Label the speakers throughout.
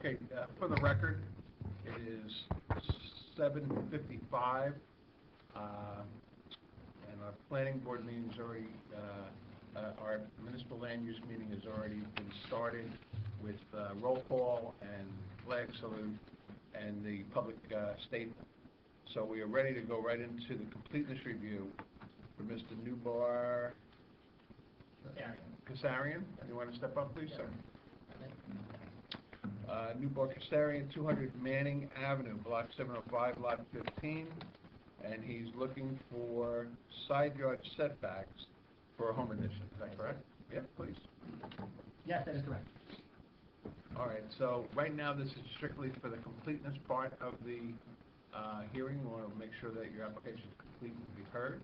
Speaker 1: Okay, for the record, it is 7:55, and our planning board meeting is already, our municipal land use meeting has already been started with roll call and flag salute and the public statement. So we are ready to go right into the completeness review for Mr. Nubar Kasarian. You want to step up, please, sir? Nubar Kasarian, 200 Manning Avenue, Block 705, Lot 15, and he's looking for side yard setbacks for a home addition. Is that correct? Yeah, please.
Speaker 2: Yes, that is correct.
Speaker 1: All right, so right now this is strictly for the completeness part of the hearing. We want to make sure that your application is complete and be heard.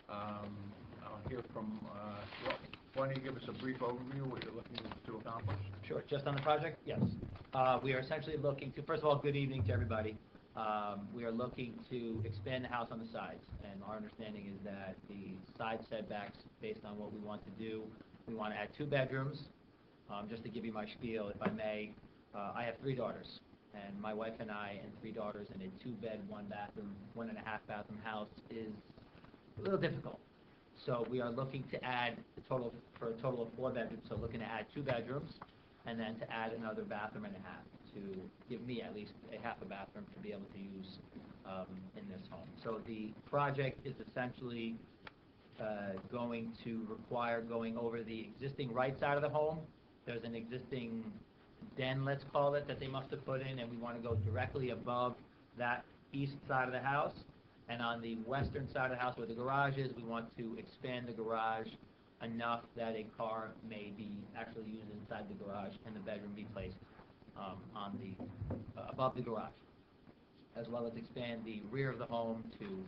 Speaker 1: I'll hear from, why don't you give us a brief overview of what you're looking to accomplish?
Speaker 2: Sure, just on the project? Yes. We are essentially looking to, first of all, good evening to everybody. We are looking to expand the house on the sides, and our understanding is that the side setbacks, based on what we want to do, we want to add 2 bedrooms. Just to give you my spiel, if I may, I have 3 daughters, and my wife and I and 3 daughters in a 2-bed, 1-bathroom, 1.5-bathroom house is a little difficult. So we are looking to add for a total of 4 bedrooms, so looking to add 2 bedrooms, and then to add another bathroom and a half to give me at least a half a bathroom to be able to use in this home. So the project is essentially going to require going over the existing right side of the home. There's an existing den, let's call it, that they must have put in, and we want to go directly above that east side of the house. And on the western side of the house where the garage is, we want to expand the garage enough that a car may be actually used inside the garage and the bedroom be placed on the above the garage, as well as expand the rear of the home to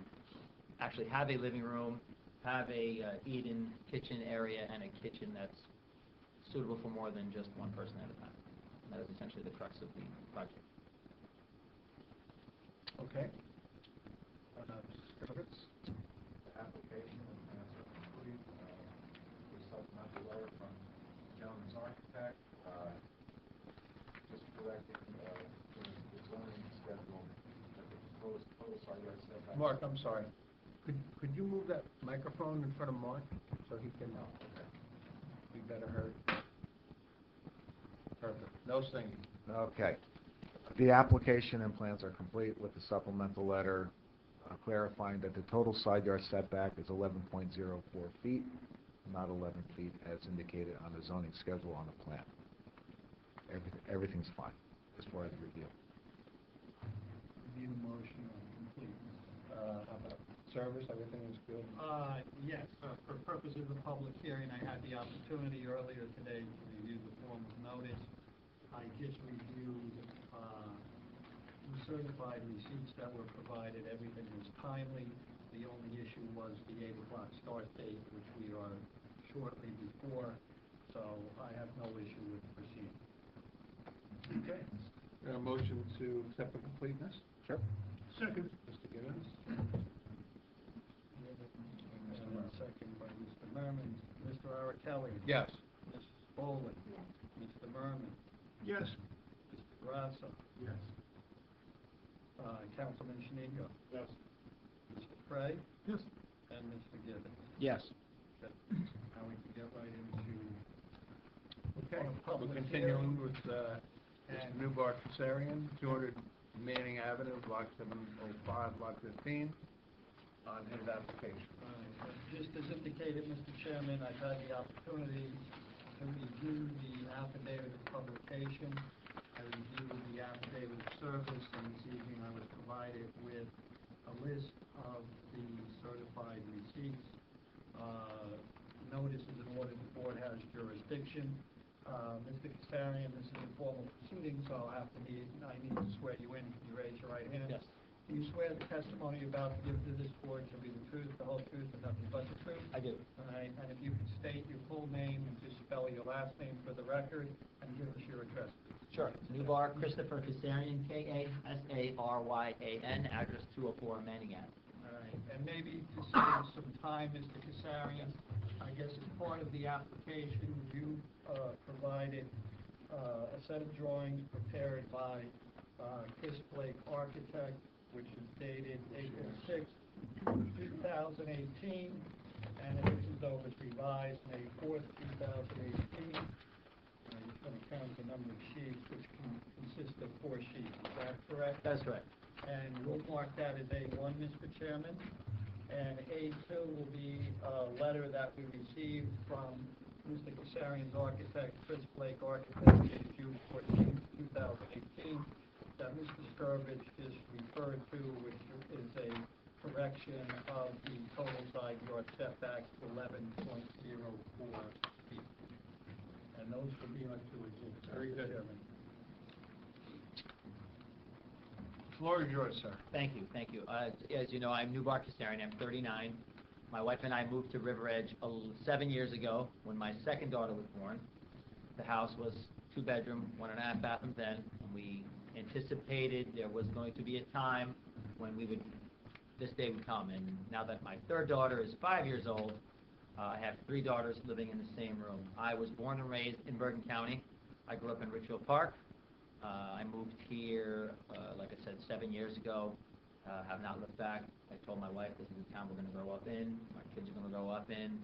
Speaker 2: actually have a living room, have a eat-in kitchen area, and a kitchen that's suitable for more than just one person at a time. And that is essentially the crux of the project.
Speaker 1: Okay.
Speaker 3: Service. The application and plans are complete. We supplemented a letter from the gentleman's architect, just correcting the zoning schedule that the proposed total side yard setback.
Speaker 1: Mark, I'm sorry. Could you move that microphone in front of Mark so he can be better heard? Perfect. No singing.
Speaker 3: Okay. The application and plans are complete with the supplemental letter clarifying that the total side yard setback is 11.04 feet, not 11 feet as indicated on the zoning schedule on the plan. Everything's fine as far as review.
Speaker 1: Need a motion on completeness. How about service? Everything is good?
Speaker 4: Yes. For purposes of the public hearing, I had the opportunity earlier today to review the form of notice. I just reviewed the certified receipts that were provided. Everything was timely. The only issue was the 8 o'clock start date, which we are shortly before, so I have no issue with proceeding.
Speaker 1: Okay. A motion to accept the completeness?
Speaker 3: Sure.
Speaker 1: Second. Mr. Gibbons?
Speaker 4: Second by Mr. Merman. Mr. Arakelli?
Speaker 1: Yes.
Speaker 4: Mrs. Bowling? Yes. Mr. Merman?
Speaker 1: Yes.
Speaker 4: Mr. Grasso?
Speaker 1: Yes.
Speaker 4: Councilman Shanigro?
Speaker 1: Yes.
Speaker 4: Mr. Cray?
Speaker 1: Yes.
Speaker 4: And Mr. Gibbons?
Speaker 2: Yes.
Speaker 4: Okay. Now we can get right into
Speaker 1: Okay.
Speaker 4: public
Speaker 1: We're continuing
Speaker 4: hearing.
Speaker 1: with Mr. Nubar Kasarian, 200 Manning Avenue, Block 705, Lot 15, on his application.
Speaker 4: Just as indicated, Mr. Chairman, I've had the opportunity to review the affidavit of publication. I reviewed the affidavit of service, and this evening I was provided with a list of the certified receipts. Notice is in order, the board has jurisdiction. Mr. Kasarian, this is a formal proceeding, so I need to swear you in. Can you raise your right hand?
Speaker 2: Yes.
Speaker 4: Do you swear the testimony you're about to give to this board to be the truth, the whole truth, and nothing but the truth?
Speaker 2: I do.
Speaker 4: All right, and if you could state your full name and just spell your last name for the record, and give us your address, please.
Speaker 2: Sure. Nubar Christopher Kasarian, Kasaryan, address 204 Manning Ave.
Speaker 4: All right, and maybe to save some time, Mr. Kasarian, I guess as part of the application, you provided a set of drawings prepared by Chris Blake Architect, which is dated April 6, 2018, and this is was revised May 4th, 2018. I'm just going to count the number of sheets, which consist of 4 sheets. Is that correct?
Speaker 2: That's correct.
Speaker 4: And we'll mark that as A1, Mr. Chairman. And A2 will be a letter that we received from Mr. Kasarian's architect, Chris Blake Architect, dated June 14, 2018, that Mr. Skirvich just referred to, which is a correction of the total side yard setback to 11.04 feet. And those will be on 2 exhibits.
Speaker 1: Very good.
Speaker 4: Mr. Chairman.
Speaker 1: Floor is yours, sir.
Speaker 2: Thank you, thank you. As you know, I'm New Bart Kasarian. I'm 39. My wife and I moved to River Edge 7 years ago when my second daughter was born. The house was 2-bedroom, 1.5 bathrooms then, and we anticipated there was going to be a time when this day would come. And now that my third daughter is 5 years old, I have 3 daughters living in the same room. I was born and raised in Bergen County. I grew up in Richfield Park. I moved here, like I said, 7 years ago. Have not looked back. I told my wife this is the town we're going to grow up in. My kids are going to grow up in.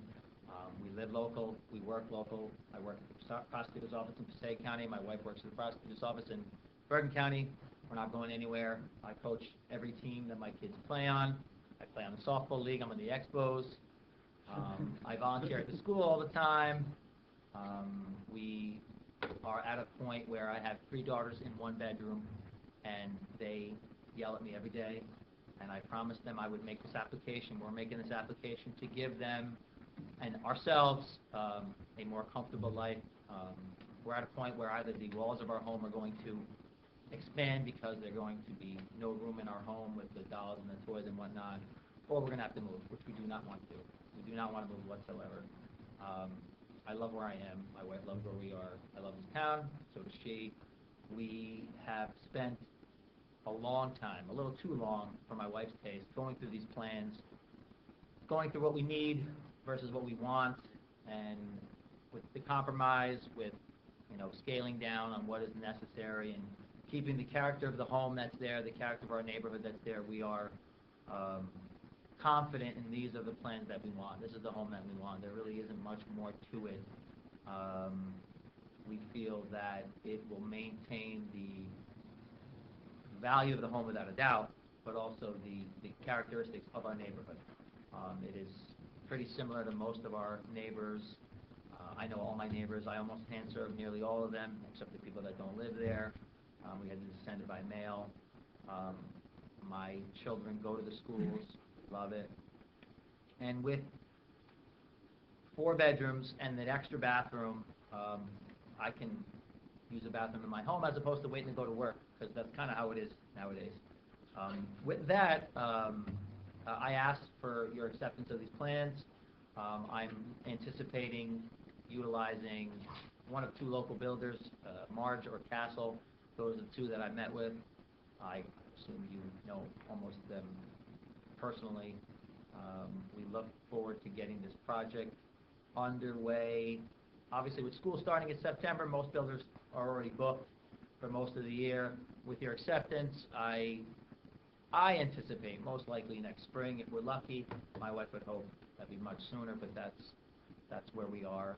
Speaker 2: We live local. We work local. I work at the prosecutor's office in Passaic County. My wife works at the prosecutor's office in Bergen County. We're not going anywhere. I coach every team that my kids play on. I play on the softball league. I'm on the Expos. I volunteer at the school all the time. We are at a point where I have 3 daughters in 1 bedroom, and they yell at me every day. And I promised them I would make this application. We're making this application to give them and ourselves a more comfortable life. We're at a point where either the walls of our home are going to expand because there's going to be no room in our home with the dolls and the toys and whatnot, or we're going to have to move, which we do not want to do. We do not want to move whatsoever. I love where I am. My wife loves where we are. I love this town. So does she. We have spent a long time, a little too long for my wife's taste, going through these plans, going through what we need versus what we want, and with the compromise, with scaling down on what is necessary and keeping the character of the home that's there, the character of our neighborhood that's there. We are confident in these are the plans that we want. This is the home that we want. There really isn't much more to it. We feel that it will maintain the value of the home without a doubt, but also the characteristics of our neighborhood. It is pretty similar to most of our neighbors. I know all my neighbors. I almost hand-serve nearly all of them, except the people that don't live there. We had to send it by mail. My children go to the schools, love it. And with 4 bedrooms and an extra bathroom, I can use a bathroom in my home as opposed to waiting to go to work, because that's kind of how it is nowadays. With that, I asked for your acceptance of these plans. I'm anticipating utilizing one of 2 local builders, Marge or Castle. Those are the 2 that I met with. I assume you know almost them personally. We look forward to getting this project underway. Obviously, with school starting in September, most builders are already booked for most of the year. With your acceptance, I anticipate most likely next spring if we're lucky. My wife would hope that'd be much sooner, but that's where we are.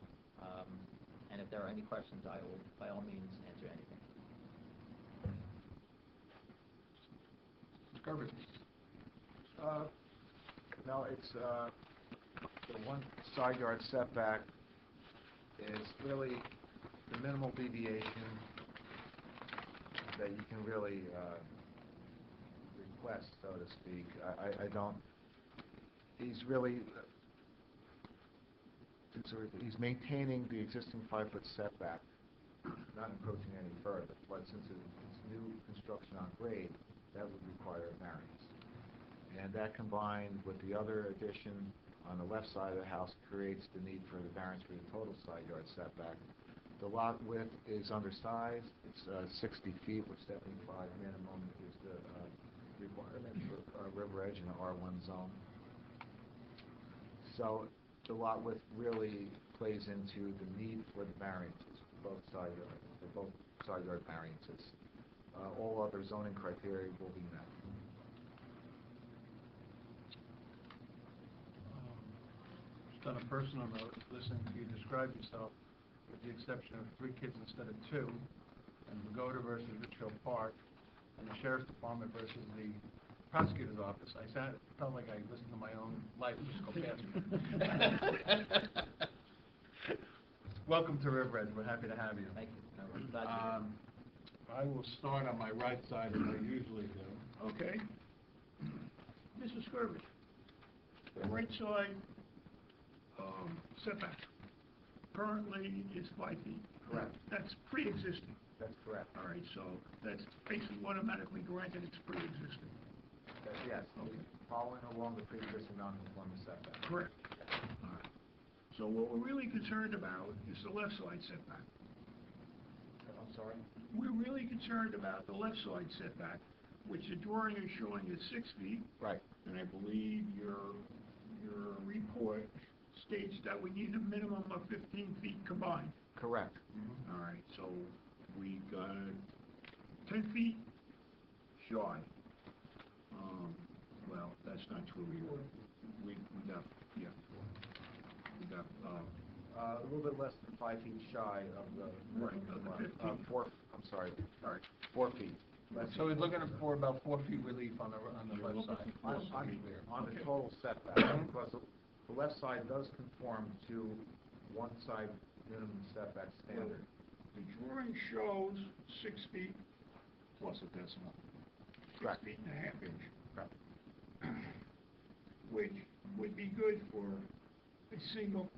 Speaker 2: And if there are any questions, I will, by all means, answer anything.
Speaker 1: Covered.
Speaker 3: No, it's the 1 side yard setback is really the minimal deviation that you can really request, so to speak. I don't. He's maintaining the existing 5-foot setback, not encroaching any further. But since it's new construction on grade, that would require a variance. And that combined with the other addition on the left side of the house creates the need for the variance for the total side yard setback. The lot width is undersized. It's 60 feet, which 75 minimum is the requirement for River Edge in the R1 zone. So the lot width really plays into the need for the variances. both side yard, for both side yard variances. All other zoning criteria will be met.
Speaker 1: Just on a personal note, listening to you describe yourself, with the exception of 3 kids instead of 2, and Pagoda versus Richfield Park, and the sheriff's department versus the prosecutor's office, felt like I listened to my own life just go past me. Welcome to Riverhead. We're happy to have you.
Speaker 2: Thank you. No, we're glad to hear it.
Speaker 1: I will start on my right side as I usually do.
Speaker 5: Okay. Mr. Skirvich, the right side setback currently is 5 feet.
Speaker 3: Correct.
Speaker 5: That's pre-existing.
Speaker 3: That's correct.
Speaker 5: All right, so that's basically automatically granted it's pre-existing.
Speaker 3: Yes, following along the pre-existing non-conforming setback.
Speaker 5: Correct. All right. So what we're really concerned about is the left side setback.
Speaker 3: I'm sorry?
Speaker 5: We're really concerned about the left side setback, which the drawing is showing is 6 feet.
Speaker 3: Right.
Speaker 5: And I believe your report states that we need a minimum of 15 feet combined.
Speaker 3: Correct.
Speaker 5: All right, so we got 10 feet shy. Well, that's not true. We got, yeah. We got,
Speaker 3: A little bit less than 5 feet shy of the.
Speaker 5: Right, of the 15.
Speaker 3: 4, I'm sorry,
Speaker 5: all right.
Speaker 3: 4 feet.
Speaker 1: So we're looking for about 4 feet relief on the
Speaker 5: You're
Speaker 1: left
Speaker 5: looking
Speaker 1: side.
Speaker 5: for 4
Speaker 3: On
Speaker 5: feet.
Speaker 3: on the
Speaker 5: Okay.
Speaker 3: total setback, because the left side does conform to one side minimum setback standard.
Speaker 5: The drawing shows 6 feet plus a decimal. 6
Speaker 3: Correct.
Speaker 5: feet and a half inch.
Speaker 3: Correct.
Speaker 5: Which would be good for a single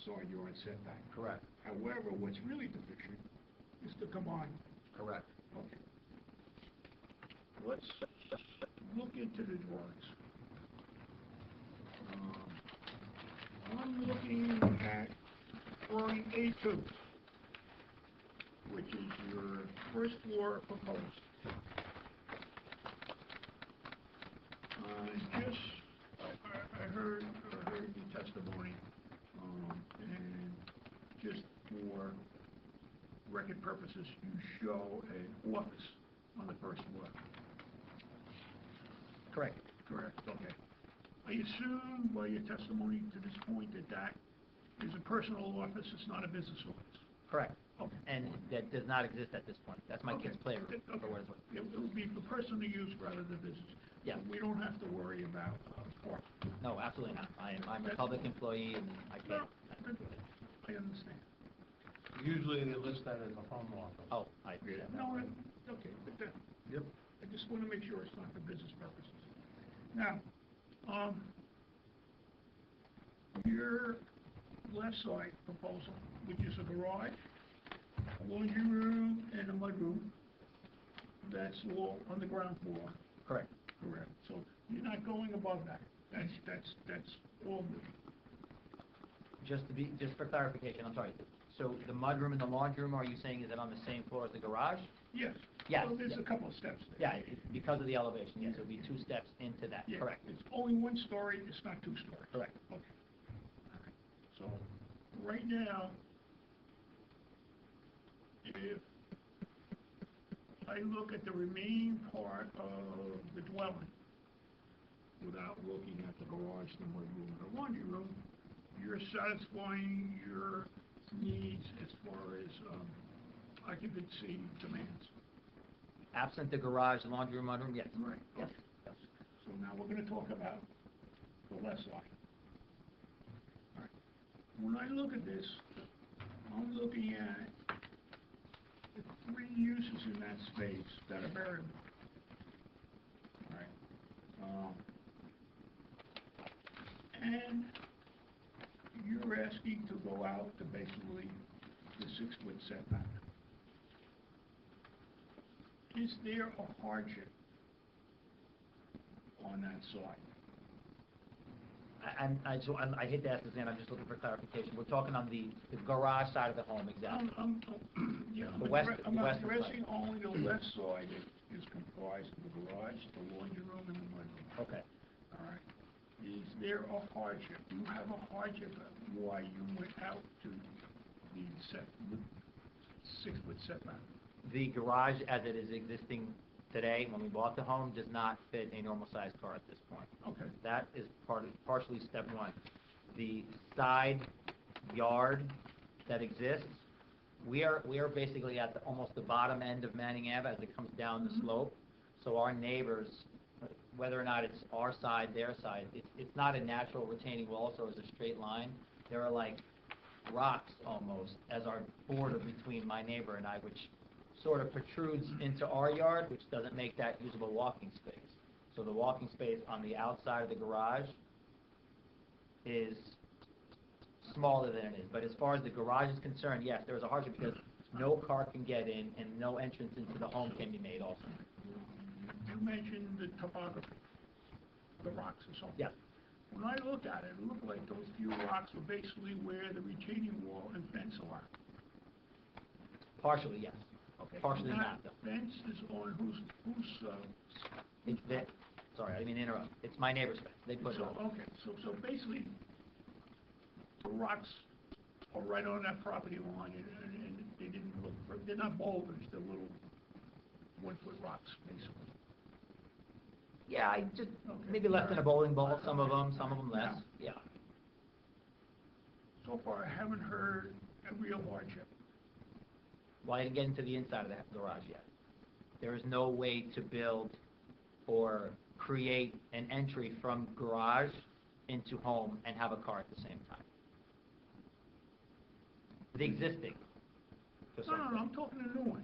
Speaker 5: side yard setback.
Speaker 3: Correct.
Speaker 5: However, what's really deficient is the combined.
Speaker 3: Correct.
Speaker 5: Okay. Let's look into the drawings. I'm looking at drawing A2, which is your first floor proposed. I heard the testimony, and just for record purposes, you show an office on the first floor.
Speaker 2: Correct.
Speaker 5: Correct, okay. I assume by your testimony to this point that is a personal office, it's not a business office.
Speaker 2: Correct.
Speaker 5: Okay.
Speaker 2: And that does not exist at this point. That's my kid's playroom,
Speaker 5: Okay.
Speaker 2: for what it's worth.
Speaker 5: It would be for personal use rather than business.
Speaker 2: Yeah.
Speaker 5: We don't have to worry about parking.
Speaker 2: No, absolutely not. I'm a public employee, and I can't.
Speaker 5: I understand.
Speaker 1: Usually they list that as a home office.
Speaker 2: Oh, I agree with that.
Speaker 5: No, okay, but that,
Speaker 1: Yep.
Speaker 5: I just want to make sure it's not for business purposes. Now, your left side proposal, which is a garage, a laundry room, and a mudroom, that's all on the ground floor.
Speaker 2: Correct.
Speaker 5: Correct. So you're not going above that. That's all new.
Speaker 2: Just for clarification, I'm sorry. So the mudroom and the laundry room, are you saying, is it on the same floor as the garage?
Speaker 5: Yes.
Speaker 2: Yes.
Speaker 5: So there's
Speaker 2: Yeah.
Speaker 5: a couple of steps there.
Speaker 2: Yeah, because of the elevation, yes, it'll be 2 steps into that,
Speaker 5: Yeah,
Speaker 2: correct.
Speaker 5: it's only 1 story, it's not 2 stories.
Speaker 2: Correct.
Speaker 5: Okay. All right. So, right now, if I look at the remaining part of the dwelling, without looking at the garage, the mudroom, and the laundry room, you're satisfying your needs as far as occupancy demands.
Speaker 2: Absent the garage, the laundry room, mudroom, yes.
Speaker 5: Right.
Speaker 2: Yes.
Speaker 5: Okay.
Speaker 2: Yes.
Speaker 5: So now we're gonna talk about the left side. All right. When I look at this, I'm looking at the 3 uses in that space that are variable. All right. And you're asking to go out to basically the 6-foot setback. Is there a hardship on that side?
Speaker 2: I hate to ask this again, I'm just looking for clarification. We're talking on the garage side of the home, exactly.
Speaker 5: Yeah,
Speaker 2: The west-
Speaker 5: I'm
Speaker 2: the western
Speaker 5: addressing only the left side that is comprised of the garage, the laundry room, and the mudroom.
Speaker 2: Okay.
Speaker 5: All right. Is there a hardship? Do you have a hardship of why you went out to needs 6-foot setback?
Speaker 2: The garage as it is existing today, when we bought the home, does not fit a normal-sized car at this point.
Speaker 5: Okay.
Speaker 2: That is partially step one. The side yard that exists, we are basically at almost the bottom end of Manning Ave as it comes down the slope. So our neighbors, whether or not it's our side, their side, it's not a natural retaining wall, so it's a straight line. There are like rocks almost as our border between my neighbor and I, which sort of protrudes into our yard, which doesn't make that usable walking space. So the walking space on the outside of the garage is smaller than it is. But as far as the garage is concerned, yes, there's a hardship because no car can get in and no entrance into the home can be made also.
Speaker 5: You mentioned the topography, the rocks and so on.
Speaker 2: Yes.
Speaker 5: When I look at it, it looked like those few rocks were basically where the retaining wall and fence are.
Speaker 2: Partially, yes.
Speaker 5: Okay.
Speaker 2: Partially
Speaker 5: And
Speaker 2: not,
Speaker 5: that
Speaker 2: though.
Speaker 5: fence is on whose,
Speaker 2: It's that, sorry, I didn't mean to interrupt. It's my neighbor's fence. They put it
Speaker 5: so,
Speaker 2: on.
Speaker 5: okay, so basically, the rocks are right on that property line, and they didn't look, they're not boulders, they're little 1-foot rocks, basically.
Speaker 2: Yeah, I just,
Speaker 5: Okay.
Speaker 2: maybe less than a bowling ball, some of them less, yeah.
Speaker 5: So far, I haven't heard a real hardship.
Speaker 2: Well, I didn't get into the inside of the garage yet. There is no way to build or create an entry from garage into home and have a car at the same time. The existing. just so
Speaker 5: No,
Speaker 2: I'm
Speaker 5: I'm
Speaker 2: clear.
Speaker 5: talking a new one.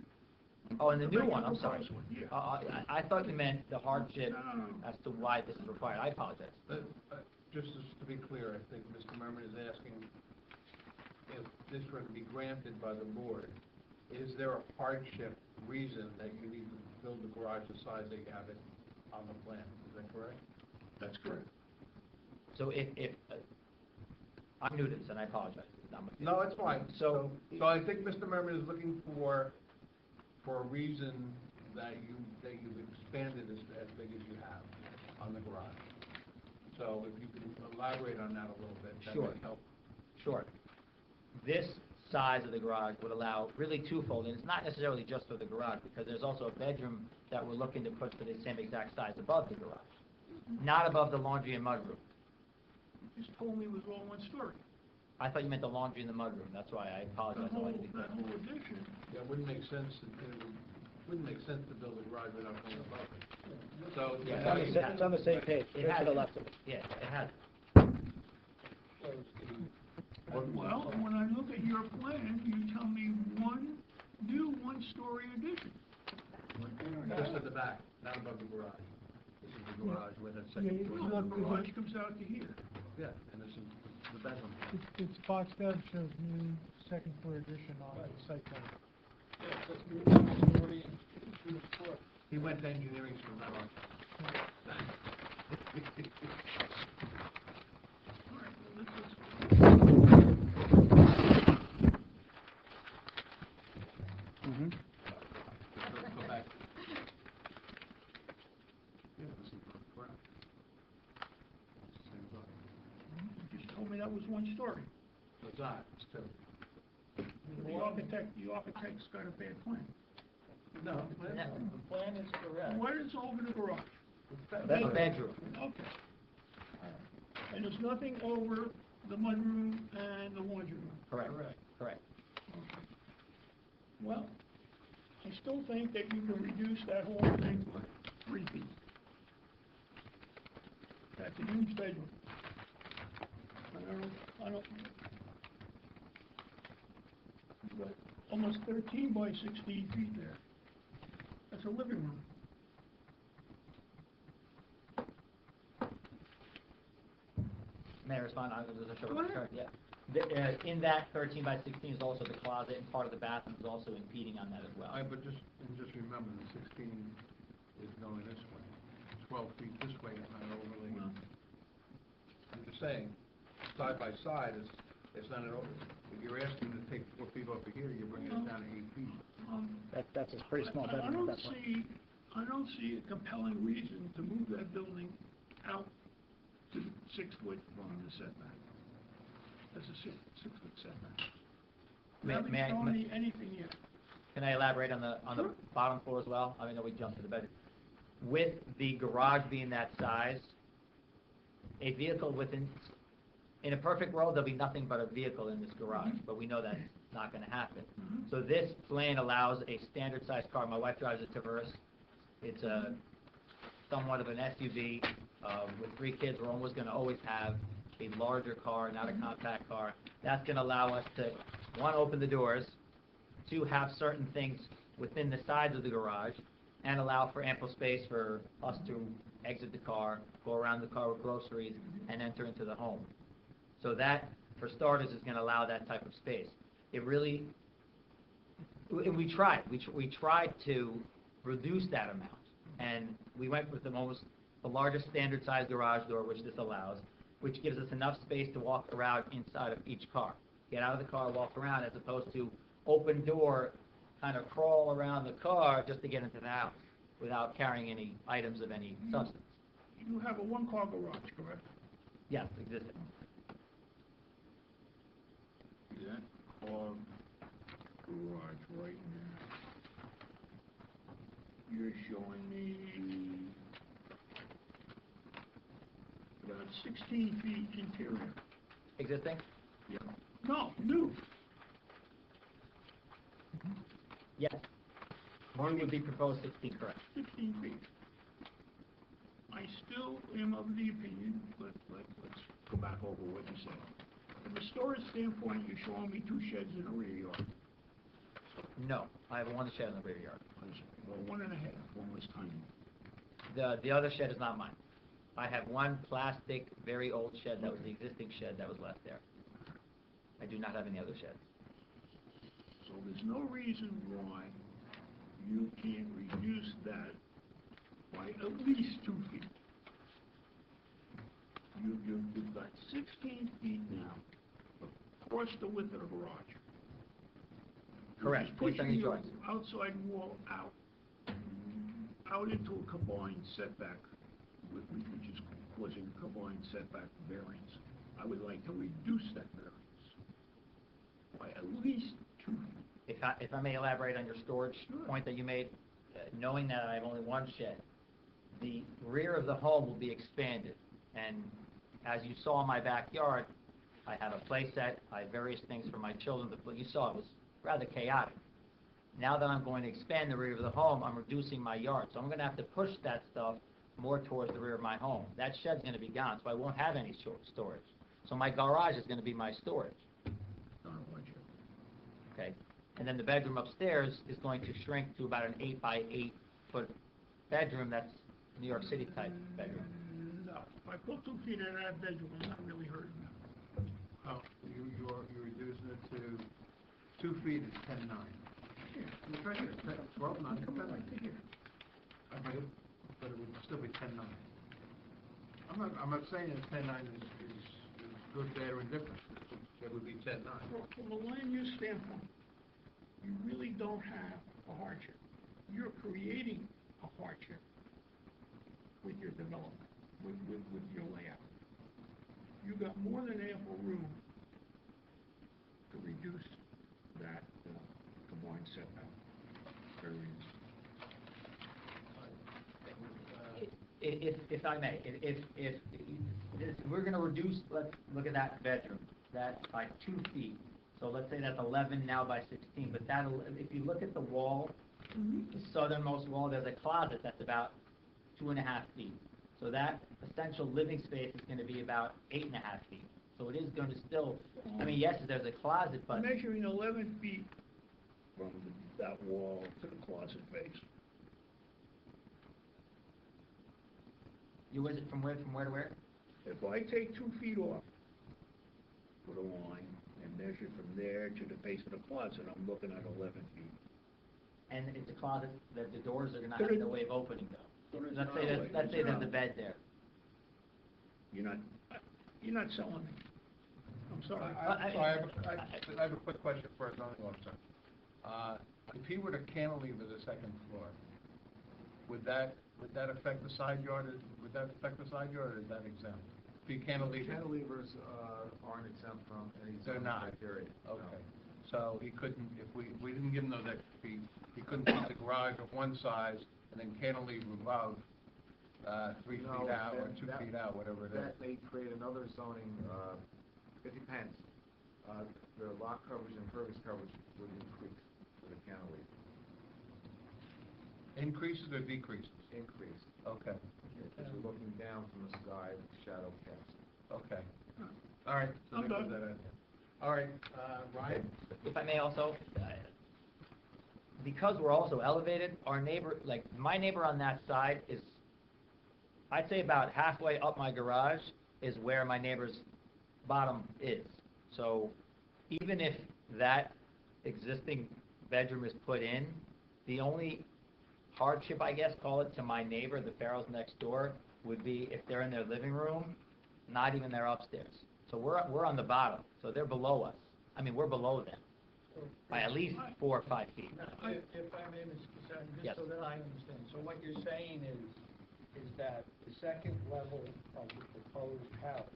Speaker 2: Oh, and the new
Speaker 5: Like
Speaker 2: one,
Speaker 5: the
Speaker 2: I'm sorry.
Speaker 5: proposed one, yeah.
Speaker 2: I thought you meant the hardship
Speaker 5: No.
Speaker 2: as to why this is required. I apologize.
Speaker 1: Just to be clear, I think Mr. Merman is asking if this were to be granted by the board, is there a hardship reason that you need to build the garage the size they have it on the plan? Is that correct?
Speaker 5: That's correct.
Speaker 2: So if I'm new to this, and I apologize.
Speaker 1: No, it's fine.
Speaker 2: So-
Speaker 1: So I think Mr. Merman is looking for a reason that you've expanded as big as you have on the garage. So if you can elaborate on that a little bit, that
Speaker 2: Sure.
Speaker 1: would help.
Speaker 2: Sure. This size of the garage would allow really twofold, and it's not necessarily just for the garage, because there's also a bedroom that we're looking to put for the same exact size above the garage, not above the laundry and mudroom.
Speaker 5: You just told me it was all one story.
Speaker 2: I thought you meant the laundry and the mudroom. That's why I apologize. I wanted to be clear.
Speaker 5: That whole addition,
Speaker 1: Yeah, it wouldn't make sense to build a garage without going above it. So.
Speaker 2: Yeah,
Speaker 6: It's on the same page,
Speaker 2: It
Speaker 6: right
Speaker 2: has
Speaker 6: to the
Speaker 2: it.
Speaker 6: left of it.
Speaker 2: Yeah, it has.
Speaker 5: well, when I look at your plan, you tell me one new one-story addition.
Speaker 1: Just at the back, not above the garage. This is the garage with a
Speaker 6: Yeah,
Speaker 1: second
Speaker 6: you
Speaker 1: floor.
Speaker 5: No,
Speaker 6: look-
Speaker 5: the garage comes out to here.
Speaker 1: Yeah, and this is the bedroom.
Speaker 6: It's boxed out, shows new second floor addition on the site plan.
Speaker 1: He went to engineering school, not art.
Speaker 5: All right, well, let's
Speaker 1: Go back. Yeah, this is the garage. It's the same size.
Speaker 5: you just told me that was one story.
Speaker 1: So it's not, it's two.
Speaker 5: The architect's got a bad plan.
Speaker 1: No,
Speaker 2: the
Speaker 1: plan is correct.
Speaker 5: What is over the garage?
Speaker 2: That's a bedroom.
Speaker 5: Okay. And there's nothing over the mudroom and the laundry room?
Speaker 2: Correct. Correct.
Speaker 5: Well, I still think that you can reduce that whole thing by 3 feet. That's a huge bedroom. I don't, but almost 13 by 16 feet there. That's a living room.
Speaker 2: May I respond? There's a short
Speaker 5: Go ahead.
Speaker 2: turn, yeah. In that 13 by 16 is also the closet, and part of the bathroom is also impeding on that as well.
Speaker 1: But just remember, the 16 is going this way. 12 feet this way is not overly.
Speaker 5: Well,
Speaker 1: I'm just saying, side by side, it's not an over. If you're asking to take 4 feet off of here, you're bringing it down to 8 feet.
Speaker 6: That's a pretty small
Speaker 5: I
Speaker 6: bedroom
Speaker 5: don't
Speaker 6: at that point.
Speaker 5: I don't see a compelling reason to move that building out to 6 foot from the setback. That's a 6 foot setback. You haven't
Speaker 2: may I-
Speaker 5: shown
Speaker 2: may-
Speaker 5: me anything yet.
Speaker 2: Can I elaborate on the
Speaker 5: Sure.
Speaker 2: bottom floor as well? I know we jumped to the bedroom. With the garage being that size, a vehicle in a perfect world, there'll be nothing but a vehicle in this garage, but we know that's not gonna happen.
Speaker 5: Mhm.
Speaker 2: So this plan allows a standard sized car. My wife drives a Traverse. It's a somewhat of an SUV. With 3 kids, we're almost gonna always have a larger car, not a compact car. That's gonna allow us to, one, open the doors, 2, have certain things within the sides of the garage, and allow for ample space for us to exit the car, go around the car with groceries, and enter into the home. So that, for starters, is gonna allow that type of space. It really, we tried to reduce that amount, and we went with the largest standard size garage door, which this allows, which gives us enough space to walk around inside of each car. Get out of the car, walk around, as opposed to open door, kind of crawl around the car just to get into the house without carrying any items of any substance.
Speaker 5: You have a one-car garage, correct?
Speaker 2: Yes, existing.
Speaker 5: That car garage right now. You're showing me about 16 feet interior.
Speaker 2: Existing?
Speaker 5: Yeah. No, new.
Speaker 2: Yes. One would be proposed 16, correct.
Speaker 5: 16 feet. I still am of the opinion, let's go back over what you said. From a storage standpoint, you're showing me 2 sheds in the rear yard.
Speaker 2: No, I have one shed in the rear yard.
Speaker 5: Well, 1.5, one was tiny.
Speaker 2: The other shed is not mine. I have one plastic, very old shed that was the existing shed that was left there. I do not have any other sheds.
Speaker 5: So there's no reason why you can't reduce that by at least 2 feet. You've got 16 feet now across the width of the garage.
Speaker 2: Correct,
Speaker 5: Which is
Speaker 2: based on
Speaker 5: pushing
Speaker 2: these
Speaker 5: your
Speaker 2: drawings.
Speaker 5: outside wall out into a combined setback, which is causing a combined setback variance. I would like to reduce that variance by at least 2 feet.
Speaker 2: If I may elaborate on your storage
Speaker 5: Sure.
Speaker 2: point that you made, knowing that I have only one shed, the rear of the home will be expanded. And as you saw in my backyard, I have a play set, I have various things for my children, but what you saw was rather chaotic. Now that I'm going to expand the rear of the home, I'm reducing my yard. So I'm going to have to push that stuff more towards the rear of my home. That shed's going to be gone, so I won't have any storage. So my garage is going to be my storage,
Speaker 5: Not a budget.
Speaker 2: okay? And then the bedroom upstairs is going to shrink to about an 8 by 8 foot bedroom. That's New York City type bedroom.
Speaker 5: No, if I put 2 feet in that bedroom, I'm not really hurting that.
Speaker 1: Oh, you're reducing it to 2 feet is 10.9.
Speaker 5: Yeah.
Speaker 1: It's right here, 12.9.
Speaker 5: Come on, right to here.
Speaker 1: But it would still be 10.9. I'm not saying that 10.9 is good, bad, or indifferent. It would be 10.9.
Speaker 5: Well, from a land use standpoint, you really don't have a hardship. You're creating a hardship with your development, with your layout. You've got more than ample room to reduce that combined setback variance.
Speaker 2: If I may, if we're going to reduce, let's look at that bedroom, that by 2 feet. So let's say that's 11 now by 16, but that'll, if you look at the wall, the southernmost wall, there's a closet that's about 2.5 feet. So that essential living space is going to be about 8.5 feet. So it is going to still, I mean, yes, there's a closet, but
Speaker 5: Measuring 11 feet from that wall to the closet face.
Speaker 2: you was it from where to where?
Speaker 5: If I take 2 feet off, put a line, and measure from there to the base of the closet, I'm looking at 11 feet.
Speaker 2: And it's a closet that the doors are not
Speaker 5: But
Speaker 2: have
Speaker 5: it-
Speaker 2: no way of opening though.
Speaker 5: So there's
Speaker 2: Let's
Speaker 5: no
Speaker 2: say
Speaker 5: way.
Speaker 2: let's say there's
Speaker 5: No.
Speaker 2: a bed there.
Speaker 5: You're not selling me. I'm sorry.
Speaker 1: I have a quick question for our zoning officer. If he were to cantilever the second floor, would that affect the side yard? Would that affect the side yard, or is that exempt? If he cantilever,
Speaker 3: Cantilevers aren't exempt from any
Speaker 1: They're
Speaker 3: zoning
Speaker 1: not.
Speaker 3: criteria. no.
Speaker 1: okay. So he couldn't, if we didn't give him those extra feet, he couldn't put the garage of one size and then cantilever above, 3
Speaker 3: No,
Speaker 1: feet out or
Speaker 3: that-
Speaker 1: 2
Speaker 3: that-
Speaker 1: feet out, whatever it is.
Speaker 3: That may create another zoning, it depends. The lot coverage and impervious coverage would increase with the cantilever.
Speaker 1: Increases or decreases?
Speaker 3: Increase,
Speaker 1: Okay,
Speaker 3: because you're looking down from the sky, shadow cast.
Speaker 1: okay. All right, so
Speaker 5: I'm
Speaker 1: there goes
Speaker 5: done.
Speaker 1: that in. All right, Ryan?
Speaker 2: If I may also, because we're also elevated, our neighbor, like, my neighbor on that side is, I'd say about halfway up my garage is where my neighbor's bottom is. So even if that existing bedroom is put in, the only hardship, I guess, call it, to my neighbor, the Farrows next door, would be if they're in their living room, not even their upstairs. So we're on the bottom, so they're below us. I mean, we're below them by at least 4 or 5 feet.
Speaker 4: Now, if I may, Mr. Cassani,
Speaker 2: Yes.
Speaker 4: just so that I understand, so what you're saying is that the second level of the proposed house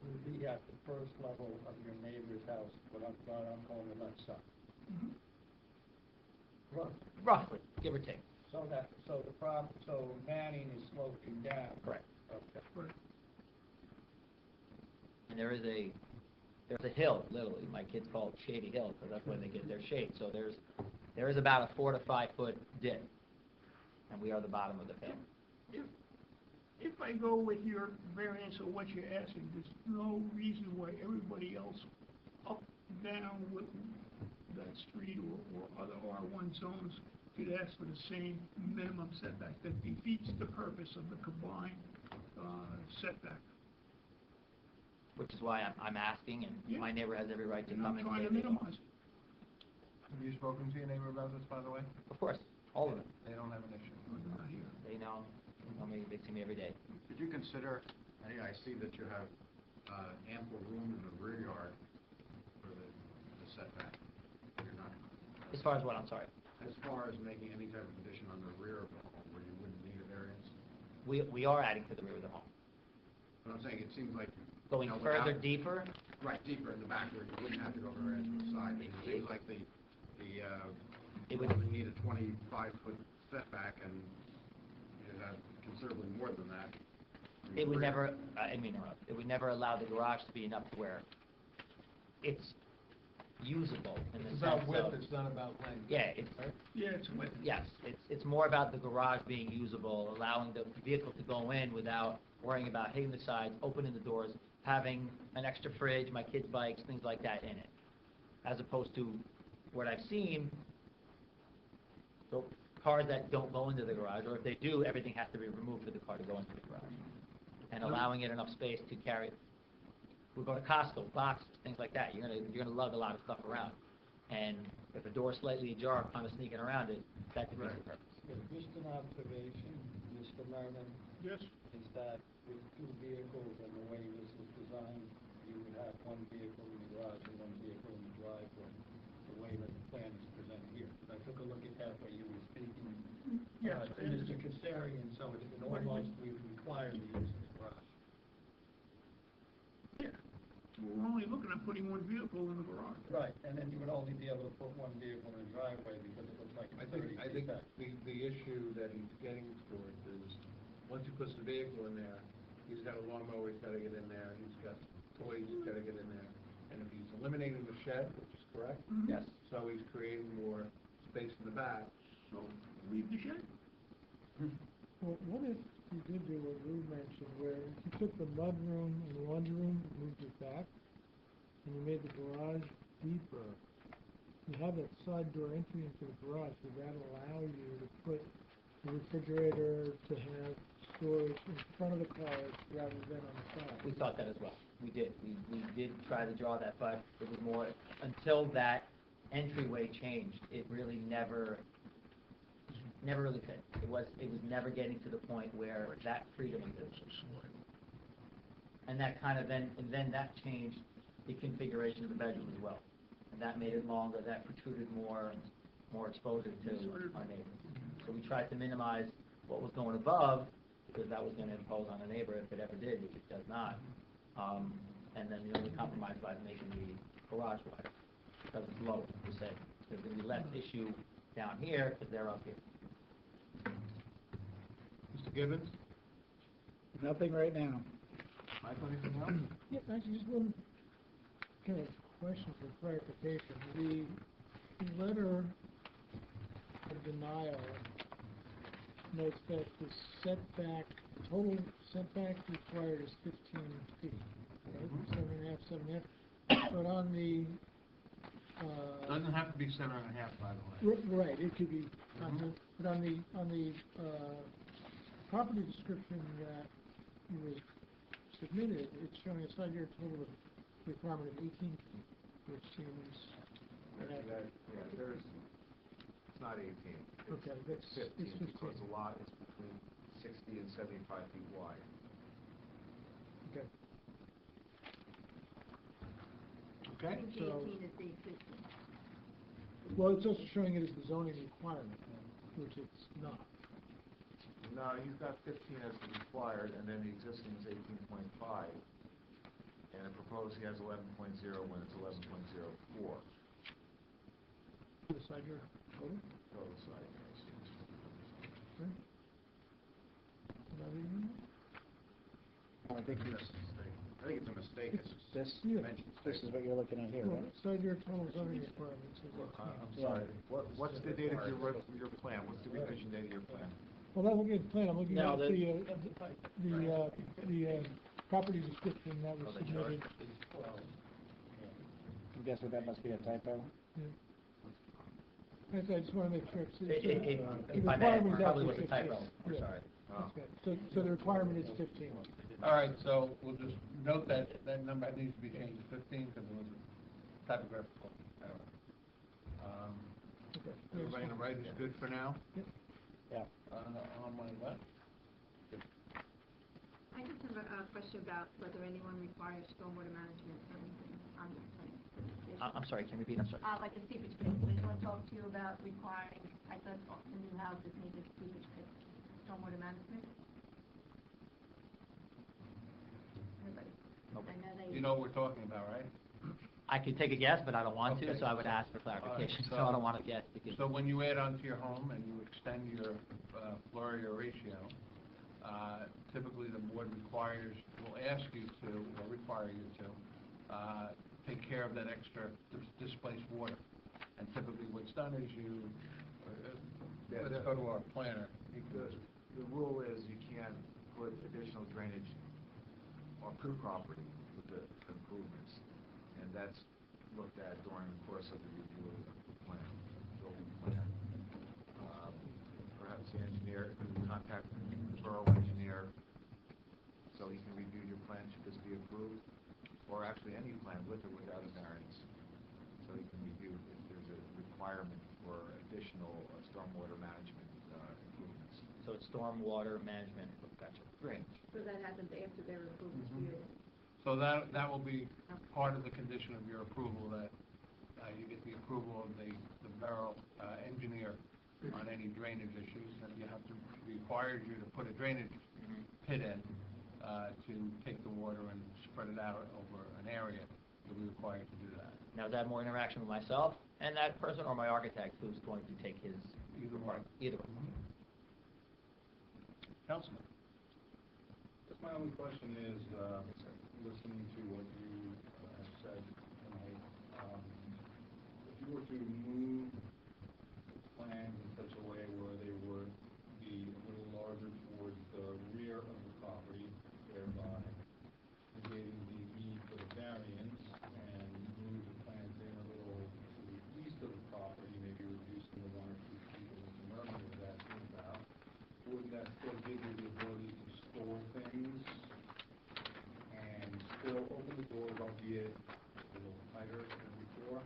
Speaker 4: will be at the first level of your neighbor's house, what I'm calling the left side. Roughly.
Speaker 2: Roughly, give or take.
Speaker 4: So Manning is sloping down.
Speaker 2: Correct.
Speaker 4: Okay.
Speaker 2: And there's a hill, literally, my kids call it Shady Hill, because that's where they get their shade. So there is about a 4 to 5 foot dip, and we are the bottom of the hill.
Speaker 5: If I go with your variance or what you're asking, there's no reason why everybody else up, down with that street or other R1 zones could ask for the same minimum setback that defeats the purpose of the combined setback.
Speaker 2: Which is why I'm asking, and
Speaker 5: Yeah.
Speaker 2: my neighbor has every right to
Speaker 5: And
Speaker 2: come
Speaker 5: I'm
Speaker 2: and
Speaker 5: trying
Speaker 2: say
Speaker 5: to
Speaker 2: they want.
Speaker 5: minimize it.
Speaker 1: Have you spoken to your neighbor about this, by the way?
Speaker 2: Of course, all of them,
Speaker 1: They don't have an issue.
Speaker 5: But they're not here.
Speaker 2: they know, they see me every day.
Speaker 7: Did you consider, I see that you have ample room in the rear yard for the setback. You're not,
Speaker 2: As far as what, I'm sorry?
Speaker 7: as far as making any type of addition on the rear of the home where you wouldn't need a variance?
Speaker 2: We are adding to the rear of the home.
Speaker 7: But I'm saying, it seems like,
Speaker 2: Going
Speaker 7: No,
Speaker 2: further
Speaker 7: without-
Speaker 2: deeper,
Speaker 7: right, deeper in the back where you wouldn't have to go variance to the side. It seems like
Speaker 2: it
Speaker 7: you
Speaker 2: would,
Speaker 7: only need a 25-foot setback, and you have considerably more than that. in the
Speaker 2: it would
Speaker 7: rear.
Speaker 2: never, I mean, interrupt, it would never allow the garage to be enough to where it's usable in the
Speaker 1: It's
Speaker 2: sense
Speaker 1: about width,
Speaker 2: of,
Speaker 1: it's not about length.
Speaker 2: yeah, it's,
Speaker 5: Yeah, it's with.
Speaker 2: yes, it's more about the garage being usable, allowing the vehicle to go in without worrying about hitting the sides, opening the doors, having an extra fridge, my kids' bikes, things like that in it. As opposed to what I've seen, so cars that don't go into the garage, or if they do, everything has to be removed for the car to go into the garage. And allowing it enough space to carry, we go to Costco, boxes, things like that, you're gonna lug a lot of stuff around. And if a door's slightly ajar, kind of sneaking around it, that defeats the purpose.
Speaker 4: Just an observation, Mr. Merman,
Speaker 5: Yes.
Speaker 4: is that with 2 vehicles and the way this is designed, you would have 1 vehicle in the garage and 1 vehicle in the driveway, the way that the plan is presented here. I took a look at that while you were speaking.
Speaker 5: Yes,
Speaker 4: To Mr. Kassarian, so it would almost, we would require the use of the garage.
Speaker 5: Yeah. We're only looking at putting 1 vehicle in the garage.
Speaker 4: Right, and then you would only be able to put 1 vehicle in the driveway because it looks like
Speaker 1: I
Speaker 4: it's
Speaker 1: think,
Speaker 4: 30
Speaker 1: I think
Speaker 4: feet back.
Speaker 1: the issue that he's getting towards is, once he puts the vehicle in there, he's got a lawnmower, he's gotta get in there, he's got toys, he's gotta get in there. And if he's eliminating the shed, which is correct,
Speaker 2: Yes.
Speaker 1: so he's creating more space in the back.
Speaker 5: So leave the shed.
Speaker 6: Well, what if you did do what Lou mentioned, where you took the mudroom and laundry room, moved it back, and you made the garage deeper? You have that side door entry into the garage, would that allow you to put the refrigerator, to have storage in front of the cars rather than on the side?
Speaker 2: We thought that as well. We did. We did try to draw that, but it was more, until that entryway changed, it really never really fit. It was never getting to the point where that freedom existed. And that kind of then that changed the configuration of the bedroom as well. And that made it longer, that protruded more exposure to our neighbor. So we tried to minimize what was going above, because that was gonna impose on the neighbor if it ever did, which it does not. And then the only compromise by making the garage wider. because it's lower. We said there's going to be less issue down here because they're up here.
Speaker 1: Mr. Gibbons?
Speaker 8: Nothing right now.
Speaker 1: Michael, anything else?
Speaker 6: Yeah, actually, just one kind of question for clarification. The letter of denial notes that the setback, total setback required is 15 feet, right? 7.5. But on the,
Speaker 1: Doesn't have to be 7.5, by the way.
Speaker 6: right, it could be, but on the property description that was submitted, it's showing a side yard total of requirement of 18 feet, which seems,
Speaker 3: It's not 18.
Speaker 6: okay, that's,
Speaker 3: It's
Speaker 6: it's
Speaker 3: 15
Speaker 6: 15.
Speaker 3: because the lot is between 60 and 75 feet wide.
Speaker 6: Okay,
Speaker 1: Okay?
Speaker 6: so,
Speaker 9: 18 is the existing.
Speaker 6: well, it's also showing it as the zoning requirement, which it's not.
Speaker 3: No, you've got 15 as the required, and then the existing is 18.5. And the proposed, he has 11.0 when it's 11.04.
Speaker 6: The side yard total,
Speaker 3: Total side.
Speaker 6: right? Not even-
Speaker 8: I think
Speaker 7: That's a mistake. I think it's a mistake. It's
Speaker 8: this,
Speaker 6: Yeah.
Speaker 7: dimension
Speaker 8: this is
Speaker 7: statement.
Speaker 8: what you're looking at here,
Speaker 6: Well,
Speaker 8: right?
Speaker 6: side yard total zoning requirements is
Speaker 3: I'm
Speaker 6: 18.
Speaker 3: sorry, what's the date of your plan? What's the revision date of your plan?
Speaker 6: Well, not looking at the plan, I'm looking
Speaker 8: No,
Speaker 6: at
Speaker 8: the-
Speaker 6: the property description that was
Speaker 2: Oh, the chart.
Speaker 6: submitted.
Speaker 8: I'm guessing that must be a typo.
Speaker 6: I just want to make sure it's,
Speaker 2: If
Speaker 6: the
Speaker 2: I may,
Speaker 6: requirement
Speaker 2: it
Speaker 6: is
Speaker 2: probably
Speaker 6: actually
Speaker 2: was a
Speaker 6: 15.
Speaker 2: typo. I'm
Speaker 6: Yeah,
Speaker 2: sorry.
Speaker 3: Oh.
Speaker 6: that's good. So the requirement is 15.
Speaker 1: All right, so we'll just note that that number needs to be changed to 15 because it was a typographical error.
Speaker 6: Okay.
Speaker 1: Everybody on the right is good for now?
Speaker 8: Yeah.
Speaker 1: On my left?
Speaker 9: I just have a question about whether anyone requires stormwater management or anything on this plan.
Speaker 2: I'm sorry, can you repeat? I'm sorry.
Speaker 9: Like a seepage pit, does anyone talk to you about requiring, I thought the new houses needed seepage pit, stormwater management? Everybody? I know they.
Speaker 1: You know what we're talking about, right?
Speaker 2: I could take a guess, but I don't want to,
Speaker 1: Okay.
Speaker 2: so I would ask for clarification.
Speaker 1: so-
Speaker 2: So I don't want to guess because.
Speaker 1: So when you add on to your home and you extend your floor area ratio, typically the board will ask you to, or require you to, take care of that extra displaced water. And typically what's done is let's go to our planner.
Speaker 3: The rule is you can't put additional drainage on through property with the improvements. And that's looked at during the course of the review of the plan, building plan. Perhaps the engineer could contact the borough engineer so he can review your plan should this be approved, or actually any plan with or without a variance. So he can review if there's a requirement for additional stormwater management improvements.
Speaker 2: So it's stormwater management, gotcha.
Speaker 3: Drainage.
Speaker 9: So that happens after their approval to you.
Speaker 1: So that will be part of the condition of your approval, that you get the approval of the borough engineer on any drainage issues, that you have to, requires you to put a drainage pit in to take the water and spread it out over an area. You'll be required to do that.
Speaker 2: Now, is that more interaction with myself and that person, or my architect who's going to take his?
Speaker 1: Either one.
Speaker 2: Either one.
Speaker 1: Councilman?
Speaker 7: Just my only question is, listening to what you have said tonight, if you were to move the plans in such a way where they would be a little larger towards the rear of the property, thereby negating the need for the variance, and move the plans in a little to the east of the property, maybe reducing the 1 or 2 feet that Mr. Merman was asking about, wouldn't that still give you the ability to store things and still open the doors, albeit a little tighter than before?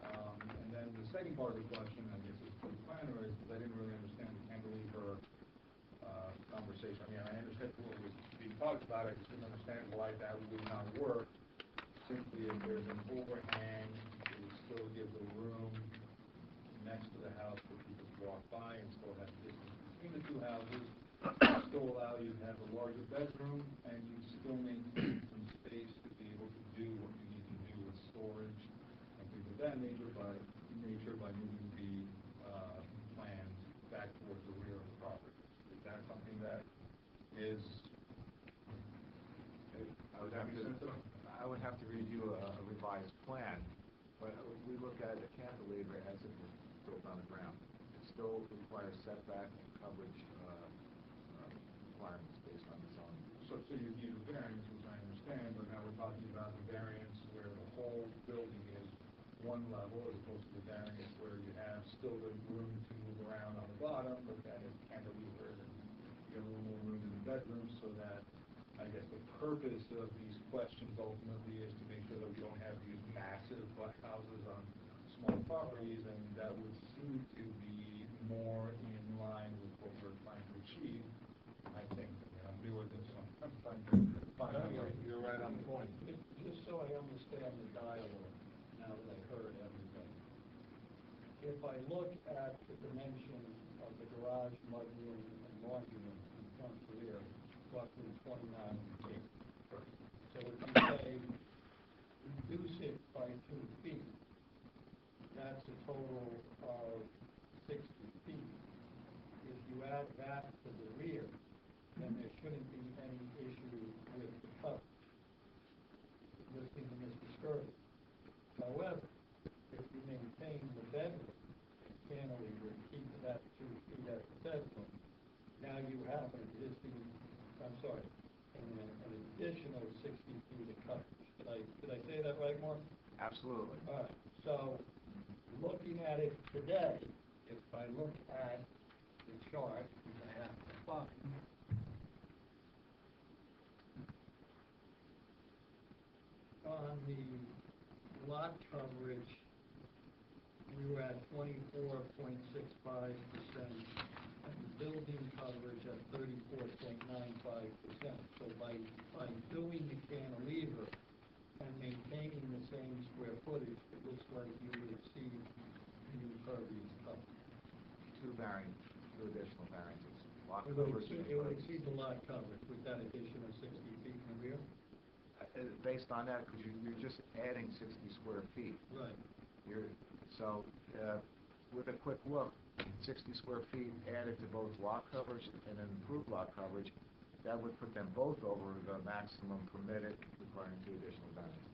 Speaker 7: And then the second part of the question, I guess, is for the planner, is because I didn't really understand the cantilever conversation. I mean, I understand what was being talked about, I just didn't understand why that would not work. Simply, if there's an overhang, it would still give the room next to the house for people to walk by and still have distance between the two houses, still allow you to have a larger bedroom, and you still maintain some space to be able to do what you need to do with storage and things of that nature by moving the, plans back towards the rear of the property. Is that something that is?
Speaker 3: I would have to review a revised plan, but we look at a cantilever as if it's built on the ground. It still requires setback and coverage, requirements based on the zoning.
Speaker 7: So you need a variance, which I understand, but now we're talking about the variance where the whole building is one level, as opposed to the variance where you have still the room to move around on the bottom, but then it's cantilevered, and you have a little more room in the bedroom, so that, I guess the purpose of these questions ultimately is to make sure that we don't have these massive houses on small properties, and that would seem to be more in line with what we're trying to achieve, I think. I'm new at this, so I'm trying to find out.
Speaker 1: You're right on point.
Speaker 4: Just so I understand the dialogue, now that I've heard everything. If I look at the dimension of the garage, mudroom, and laundry room in front to rear, roughly 29 feet. So if you say, reduce it by 2 feet, that's a total of 60 feet. If you add that to the rear, then there shouldn't be any issue with the coverage. Listening to Mr. Skirvy. However, if you maintain the bedroom, cantilever, keep that 2 feet at the bedroom, now you have an additional 60 feet of coverage. Did I say that right, Mark?
Speaker 3: Absolutely.
Speaker 4: All right, so looking at it today, if I look at the chart, which I have to find, on the lot coverage, we were at 24.65%, and the building coverage at 34.95%. So by doing the cantilever and maintaining the same square footage, it looks like you would exceed the impervious coverage.
Speaker 3: Two additional variances. Lot
Speaker 4: It
Speaker 3: coverage.
Speaker 4: would exceed the lot coverage with that additional 60 feet in the rear?
Speaker 3: Based on that, because you're just adding 60 square feet.
Speaker 4: Right.
Speaker 3: With a quick look, 60 square feet added to both lot coverage and an improved lot coverage, that would put them both over the maximum permitted, requiring 2 additional variances.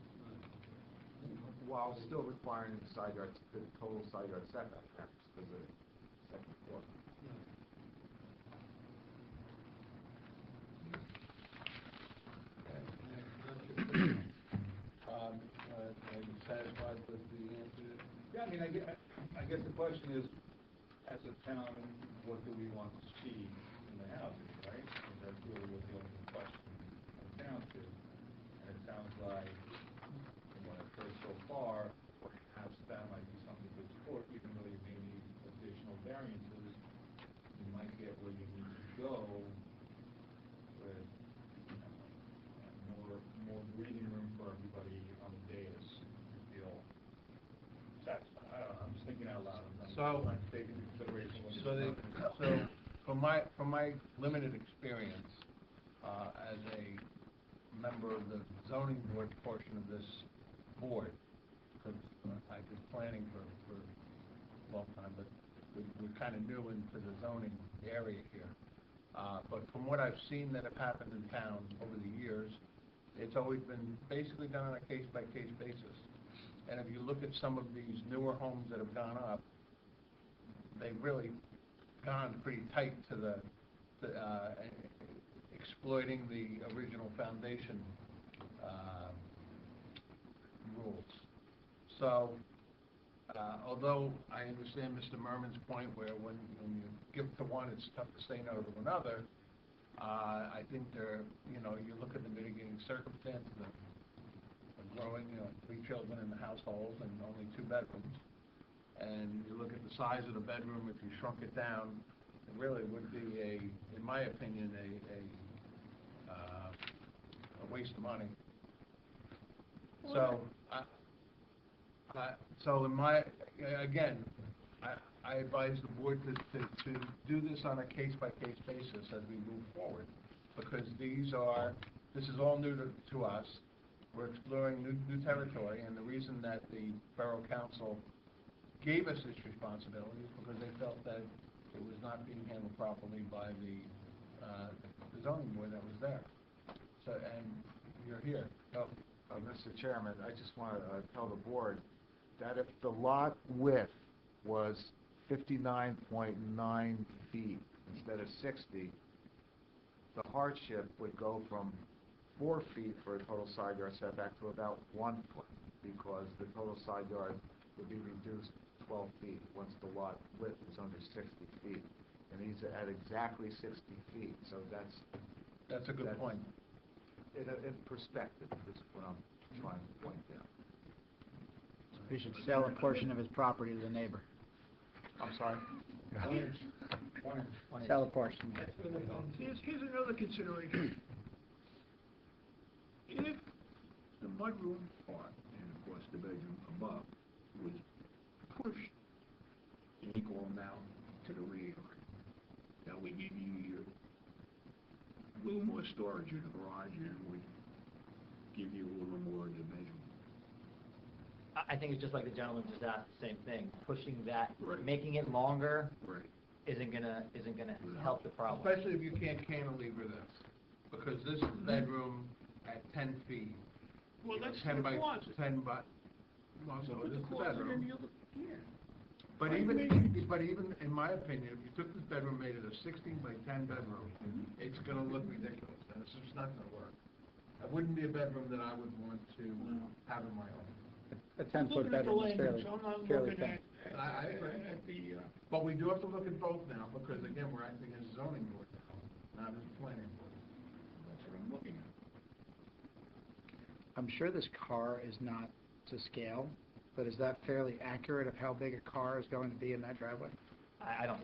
Speaker 3: While still requiring the total side yard setback variance for the second floor.
Speaker 1: Are you satisfied with the answer?
Speaker 7: Yeah, I mean, I guess the question is, as a town, what do we want to see in the houses, right? And that's really what the ultimate question comes down to. And it sounds like, from what I've heard so far, perhaps that might be something to support, even though you may need additional variances. You might get where you need to go with, more breathing room for everybody on the dais to feel satisfied. I don't know, I'm just thinking out loud.
Speaker 1: So-
Speaker 7: I'm taking into consideration what you're
Speaker 1: So,
Speaker 7: talking about.
Speaker 1: from my limited experience, as a member of the zoning board portion of this board, because I've been planning for a long time, but we're kind of new into the zoning area here. But from what I've seen that have happened in town over the years, it's always been basically done on a case-by-case basis. And if you look at some of these newer homes that have gone up, they've really gone pretty tight to the exploiting the original foundation rules. So, although I understand Mr. Merman's point where when you give to one, it's tough to say no to another, I think you look at the mitigating circumstances of growing, 3 children in the household and only 2 bedrooms, and you look at the size of the bedroom, if you shrunk it down, it really would be in my opinion, a waste of money. So, I advise the board to do this on a case-by-case basis as we move forward, because this is all new to us, we're exploring new territory, and the reason that the Borough Council gave us this responsibility is because they felt that it was not being handled properly by the zoning board that was there. So, and you're here. Oh,
Speaker 3: Mr. Chairman, I just want to tell the board that if the lot width was 59.9 feet instead of 60, the hardship would go from 4 feet for a total side yard setback to about 1 foot, because the total side yard would be reduced 12 feet once the lot width is under 60 feet. And he's at exactly 60 feet, so
Speaker 1: that's a good point.
Speaker 3: in perspective, is what I'm trying to point out.
Speaker 8: He should sell a portion of his property to the neighbor.
Speaker 1: I'm sorry?
Speaker 8: Sell a portion.
Speaker 5: Here's another consideration. If the mudroom part, and of course the bedroom above, was pushed an equal amount to the rear, that would give you a little more storage in the garage, and would give you a little more in the bedroom.
Speaker 2: I think it's just like the gentleman just asked, the same thing. Pushing that,
Speaker 5: Right.
Speaker 2: making it longer
Speaker 5: Right.
Speaker 2: isn't gonna help the problem.
Speaker 1: Especially if you can't cantilever this, because this bedroom at 10 feet,
Speaker 5: Well,
Speaker 1: you know,
Speaker 5: that's
Speaker 1: 10
Speaker 5: the
Speaker 1: by
Speaker 5: closet.
Speaker 1: 10 by. Well,
Speaker 5: So
Speaker 1: no,
Speaker 5: put
Speaker 1: this
Speaker 5: the
Speaker 1: is the
Speaker 5: closet in
Speaker 1: bedroom.
Speaker 5: the other, yeah.
Speaker 1: But
Speaker 5: Right,
Speaker 1: even,
Speaker 5: maybe.
Speaker 1: but even in my opinion, if you took this bedroom, made it a 16 by 10 bedroom, it's gonna look ridiculous, and it's just not gonna work. It wouldn't be a bedroom that I would want to have in my home.
Speaker 8: A
Speaker 5: I'm
Speaker 8: 10-foot
Speaker 5: looking at the
Speaker 8: bedroom is
Speaker 5: land
Speaker 8: fairly,
Speaker 5: use, I'm not
Speaker 8: fairly
Speaker 5: looking
Speaker 8: thin.
Speaker 5: at,
Speaker 1: I agree.
Speaker 5: at the,
Speaker 1: But we do have to look at both now, because again, we're acting as a zoning board now, not as a planning board.
Speaker 5: that's what I'm looking at.
Speaker 8: I'm sure this car is not to scale, but is that fairly accurate of how big a car is going to be in that driveway?
Speaker 2: I don't.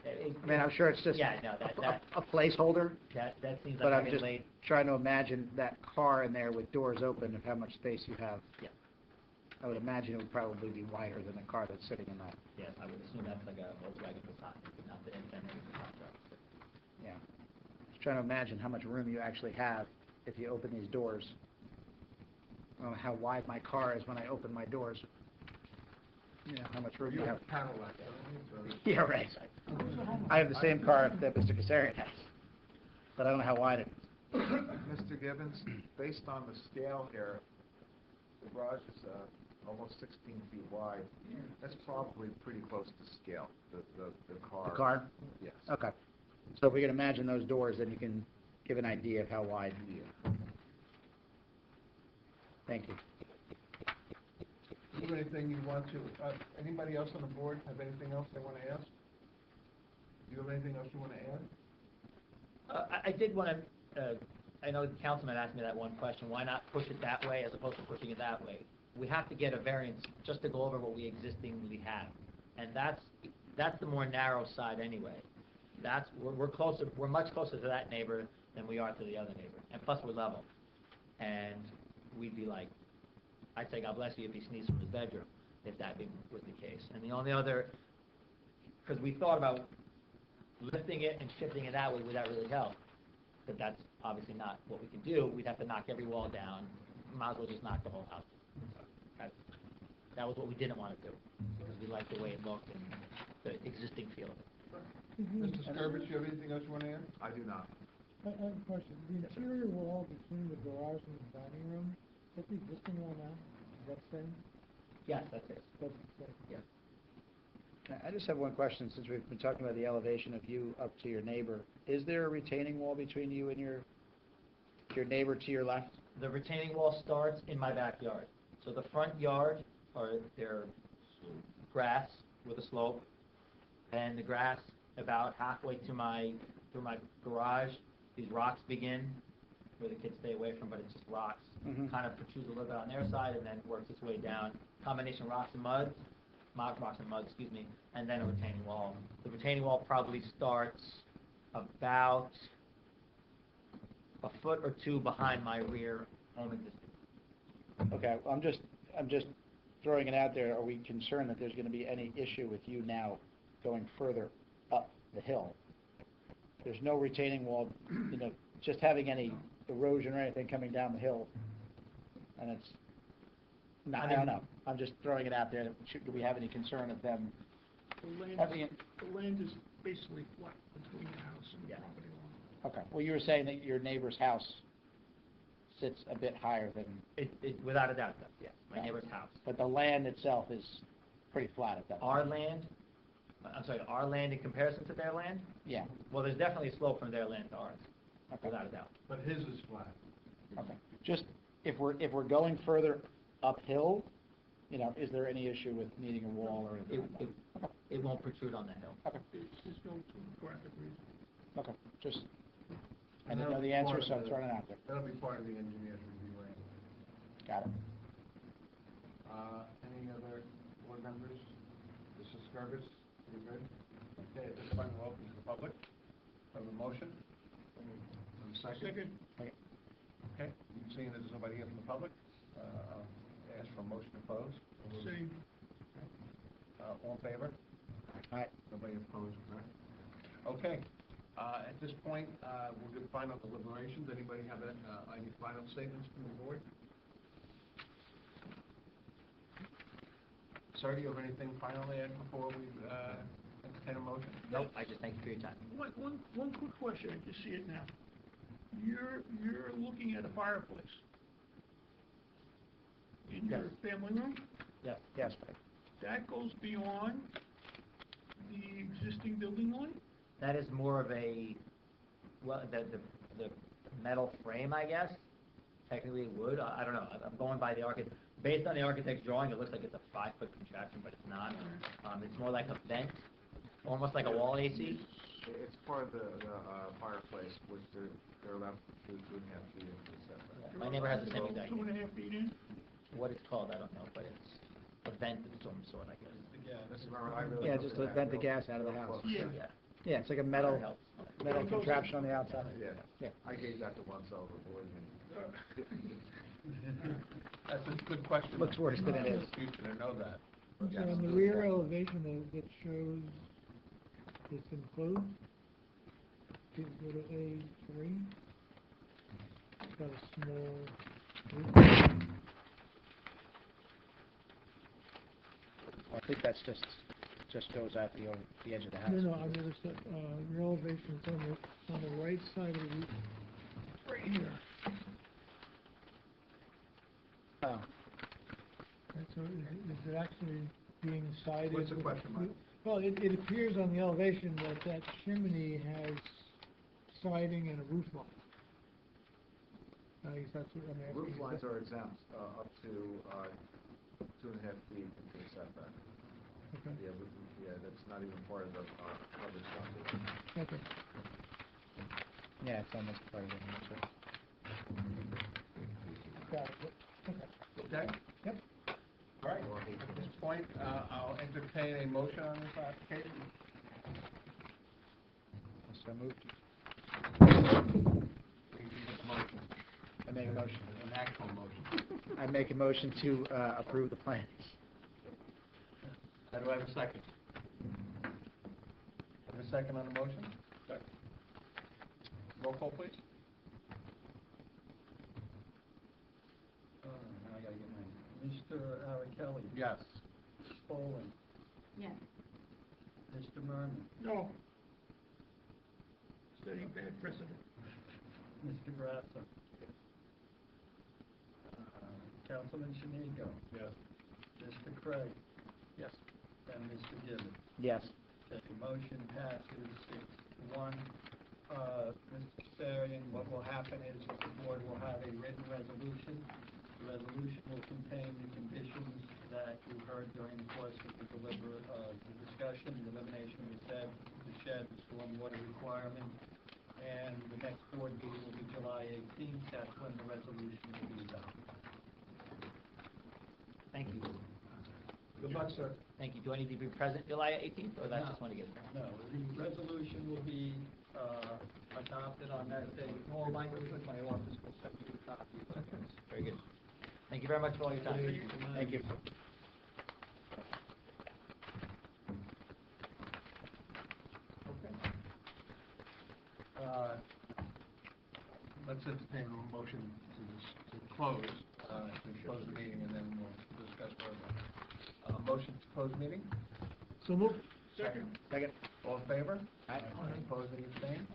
Speaker 8: I mean, I'm sure it's just
Speaker 2: Yeah, no, that
Speaker 8: a placeholder,
Speaker 2: that seems
Speaker 8: but
Speaker 2: like
Speaker 8: I'm
Speaker 2: a
Speaker 8: just
Speaker 2: late.
Speaker 8: trying to imagine that car in there with doors open of how much space you have.
Speaker 2: Yeah.
Speaker 8: I would imagine it would probably be wider than the car that's sitting in that.
Speaker 2: Yes, I would assume that's like a Volkswagen Passat, not the Infiniti Passat truck.
Speaker 8: Yeah. Just trying to imagine how much room you actually have if you open these doors. I don't know how wide my car is when I open my doors. Yeah, how much room
Speaker 1: You
Speaker 8: you
Speaker 1: have
Speaker 8: have.
Speaker 1: a Cadillac, don't you? So-
Speaker 8: Yeah, right. I have the same car that Mr. Kasarian has, but I don't know how wide it is.
Speaker 3: Mr. Gibbons, based on the scale here, the garage is almost 16 feet wide. That's probably pretty close to scale, the car.
Speaker 8: The car?
Speaker 3: Yes.
Speaker 8: Okay. So if we can imagine those doors, then you can give an idea of how wide.
Speaker 3: Yeah.
Speaker 8: Thank you.
Speaker 1: Do you have anything you want to, anybody else on the board have anything else they want to ask? Do you have anything else you want to add?
Speaker 2: I did want to, I know the councilman asked me that one question, why not push it that way as opposed to pushing it that way? We have to get a variance just to go over what we existingly have. And that's the more narrow side anyway. We're closer, we're much closer to that neighbor than we are to the other neighbor. And plus we're level. And we'd be like, I'd say God bless you if he sneezed from his bedroom, if that was the case. And the only other, because we thought about lifting it and shifting it that way, would that really help? But that's obviously not what we can do. We'd have to knock every wall down. Might as well just knock the whole house. That was what we didn't want to do, because we liked the way it looked and the existing feel of it.
Speaker 1: Mr. Scurbis, you have anything else you want to add?
Speaker 3: I do not.
Speaker 6: I have a question. The interior wall between the garage and the dining room, is that the existing wall now? Is that same?
Speaker 2: Yes, that's it.
Speaker 6: That's the same.
Speaker 2: Yes.
Speaker 8: I just have one question, since we've been talking about the elevation of you up to your neighbor. Is there a retaining wall between you and your neighbor to your left?
Speaker 2: The retaining wall starts in my backyard. So the front yard they're grass with a slope, and the grass about halfway through my garage, these rocks begin, where the kids stay away from, but it's just rocks.
Speaker 8: Mhm.
Speaker 2: Kind of protrudes a little bit on their side and then works its way down. Combination rocks and mud, and then a retaining wall. The retaining wall probably starts about a foot or two behind my rear home existing.
Speaker 8: Okay, well, I'm just throwing it out there. Are we concerned that there's going to be any issue with you now going further up the hill? There's no retaining wall, just having any erosion or anything coming down the hill And it's, no, I don't know, I'm just throwing it out there, do we have any concern of them having it?
Speaker 5: The land is basically flat between the house and the
Speaker 8: Yeah.
Speaker 5: property line.
Speaker 8: Okay, well, you were saying that your neighbor's house sits a bit higher than,
Speaker 2: Without a doubt, though, yes, my neighbor's house.
Speaker 8: but the land itself is pretty flat at that.
Speaker 2: Our land, I'm sorry, our land in comparison to their land?
Speaker 8: Yeah,
Speaker 2: Well, there's definitely a slope from their land to ours,
Speaker 8: okay,
Speaker 2: without a doubt.
Speaker 1: But his is flat.
Speaker 8: okay. Just, if we're going further uphill, you know, is there any issue with needing a wall or anything like that?
Speaker 2: It won't protrude on the hill.
Speaker 5: There's no topographic reason.
Speaker 8: Okay, just, I didn't know the answer, so I'm throwing it out there.
Speaker 1: That'll be part of the engineer's review, right?
Speaker 8: Got it.
Speaker 1: Any other board members? Mrs. Skirvis, you good? Okay, at this point, we'll open to the public. Have a motion? And a second?
Speaker 5: Second,
Speaker 1: Okay, seeing that there's nobody here from the public, I'll ask for a motion to close.
Speaker 5: same.
Speaker 1: All in favor?
Speaker 8: Aye.
Speaker 1: Nobody opposed, right? Okay, at this point, we'll do final deliberations. Anybody have any final statements from the board? Sir, do you have anything final to add before we entertain a motion?
Speaker 2: Nope, I just thank you for your time.
Speaker 5: One quick question, I just see it now. You're looking at a fireplace in your family room?
Speaker 2: Yes.
Speaker 8: Yes,
Speaker 5: That goes beyond the existing building line?
Speaker 2: That is more of a, well, the metal frame, I guess. Technically it would, I don't know, I'm going by the based on the architect's drawing, it looks like it's a 5-foot contraption, but it's not. It's more like a vent, almost like a wall AC.
Speaker 3: It's part of the fireplace, which they're allowed to do 2.5 feet into the setback.
Speaker 2: My neighbor has a semi-duct.
Speaker 5: 2.5 feet in?
Speaker 2: What it's called, I don't know, but it's a vent of some sort, I guess.
Speaker 1: This is where I really
Speaker 8: Yeah,
Speaker 1: looked
Speaker 8: just
Speaker 1: at
Speaker 8: to
Speaker 1: that
Speaker 8: vent the
Speaker 1: real-
Speaker 8: gas out of the
Speaker 1: real
Speaker 8: house.
Speaker 1: close.
Speaker 5: Yeah.
Speaker 8: yeah, it's like a metal
Speaker 2: That helps.
Speaker 8: contraption on the outside.
Speaker 3: Yeah,
Speaker 8: Yeah.
Speaker 3: I gave that to one over, believe me.
Speaker 1: That's a good question.
Speaker 8: Looks worse than it is.
Speaker 1: Future to know that.
Speaker 6: So on the rear elevation that shows it's enclosed, please go to A3. It's got a small roof.
Speaker 8: I think that's just goes out the edge of the house.
Speaker 6: No, I never said, your elevation is on the right side of the roof.
Speaker 5: Right here.
Speaker 8: Oh,
Speaker 6: Right, so is it actually being sided?
Speaker 1: What's the
Speaker 6: with-
Speaker 1: question, Mike?
Speaker 6: Well, it appears on the elevation that chimney has siding and a roof line. I guess that's what I'm asking.
Speaker 3: Roof
Speaker 6: is
Speaker 3: lines
Speaker 6: that-
Speaker 3: are exempt up to 2.5 feet into the setback.
Speaker 6: Okay,
Speaker 3: Yeah, that's not even part of the coverage structure.
Speaker 6: okay.
Speaker 8: yeah, it's almost part of it. That's right.
Speaker 6: Got it. Okay.
Speaker 1: Okay?
Speaker 6: Yep.
Speaker 1: All right, at this point, I'll entertain a motion on this application.
Speaker 8: So moved.
Speaker 1: We can get a motion,
Speaker 8: I make a motion.
Speaker 1: an actual motion.
Speaker 8: I make a motion to approve the plans.
Speaker 1: Do I have a second? Have a second on the motion? Second. Roll call, please.
Speaker 4: Now I gotta get my, Mr. Kelly.
Speaker 1: Yes.
Speaker 4: Ms. Foley,
Speaker 9: Yes.
Speaker 4: Mr. Merman,
Speaker 5: No. Setting bad precedent.
Speaker 4: Mr. Grasso. Councilman Shaniko,
Speaker 1: Yes.
Speaker 4: Mr. Craig,
Speaker 1: Yes.
Speaker 4: and Mr. Gibbons.
Speaker 8: Yes.
Speaker 4: Okay, the motion passes 6-1. Mr. Sarian, what will happen is that the board will have a written resolution. The resolution will contain the conditions that you heard during the course of the discussion, the elimination of the shed, the stormwater requirement, and the next board meeting will be July 18th. That's when the resolution will be adopted.
Speaker 2: Thank you.
Speaker 1: Good luck, sir.
Speaker 2: Thank you. Do I need to be present July 18th, or that's
Speaker 4: No.
Speaker 2: just when to get there?
Speaker 4: No, the resolution will be adopted on that day.
Speaker 2: All language with my office will send you a copy. Very good. Thank you very much for all your time.
Speaker 8: Thank you.
Speaker 1: Let's entertain a motion to close. to close the meeting, and then we'll discuss further. Motion to close meeting?
Speaker 6: So move.
Speaker 5: Second.
Speaker 8: Second.
Speaker 1: All in favor?
Speaker 8: Aye.
Speaker 1: Opposed, any abstained?